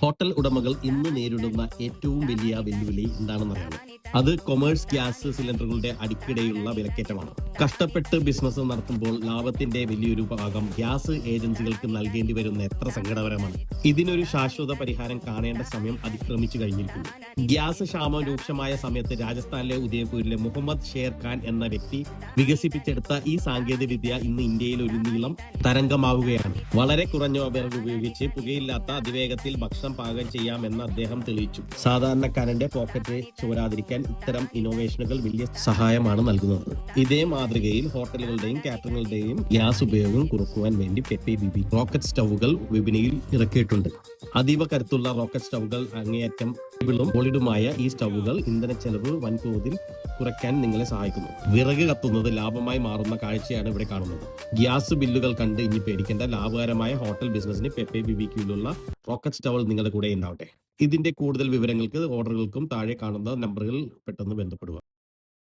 Hotel ഉടമകൾ ഇന്ന് നേരിടുന്ന ഏറ്റവും വലിയ വെല്ലുവിളി എന്താണെന്നറിയാമോ? അത് കൊമേഴ്സ് ഗ്യാസ് സിലിണ്ടറുകളുടെ അടിക്കിടെയുള്ള വിലക്കയറ്റമാണ്. കഷ്ടപ്പെട്ട് ബിസിനസ് നടത്തുമ്പോൾ ലാഭത്തിന്റെ വലിയൊരു ഭാഗം ഗ്യാസ് ഏജൻസികൾക്ക് നൽകേണ്ടി വരുന്ന എത്ര സങ്കടകരമാണ്. ഇതിനൊരു ശാശ്വത പരിഹാരം കാണേണ്ട സമയം അതിക്രമിച്ചു കഴിഞ്ഞിരിക്കുന്നു. ഗ്യാസ് ക്ഷാമം രൂക്ഷമായ സമയത്ത് രാജസ്ഥാനിലെ ഉദയപൂരിലെ മുഹമ്മദ് ഷേർ ഖാൻ എന്ന വ്യക്തി വികസിപ്പിച്ചെടുത്ത ഈ സാങ്കേതിക വിദ്യ ഇന്ന് ഇന്ത്യയിൽ ഒരു നീളം തരംഗമാവുകയാണ്. വളരെ കുറഞ്ഞ വിറക് ഉപയോഗിച്ച് പുകയില്ലാത്ത അതിവേഗത്തിൽ ഭക്ഷണം പാകം ചെയ്യാമെന്ന് അദ്ദേഹം തെളിയിച്ചു. സാധാരണക്കാരന്റെ പോക്കറ്റ് ചോരാതിരിക്കാൻ ഇത്തരം ഇന്നോവേഷനുകൾ വലിയ സഹായമാണ് നൽകുന്നത്. ഇതേ മാതൃകയിൽ ഹോട്ടലുകളുടെയും കാറ്ററിംഗുകളുടെയും ഗ്യാസ് ഉപയോഗം കുറക്കുവാൻ വേണ്ടി പെപ്പെ ബിബി റോക്കറ്റ് സ്റ്റൗകൾ വിപണിയിൽ ഇറക്കിയിട്ടുണ്ട്. അതീവ കരുത്തുള്ള റോക്കറ്റ് സ്റ്റൗകൾ അങ്ങേയറ്റം വോളിഡുമായ ഈ സ്റ്റൗകൾ ഇന്ധന ചെലവ് വൻതോതിൽ കുറയ്ക്കാൻ നിങ്ങളെ സഹായിക്കുന്നു. വിറക് കത്തുന്നത് ലാഭമായി മാറുന്ന കാഴ്ചയാണ് ഇവിടെ കാണുന്നത്. ഗ്യാസ് ബില്ലുകൾ കണ്ട് ഇനി പേടിക്കേണ്ട. ലാഭകരമായ ഹോട്ടൽ ബിസിനസിന് പെപ്പെ ബിബിക്യൂലുള്ള റോക്കറ്റ് സ്റ്റൗകൾ നിങ്ങളുടെ കൂടെ ഉണ്ടാവട്ടെ. ഇതിന്റെ കൂടുതൽ വിവരങ്ങൾക്ക് ഓർഡറുകൾക്കും താഴെ കാണുന്ന നമ്പറുകളിൽ പെട്ടെന്ന് ബന്ധപ്പെടുക.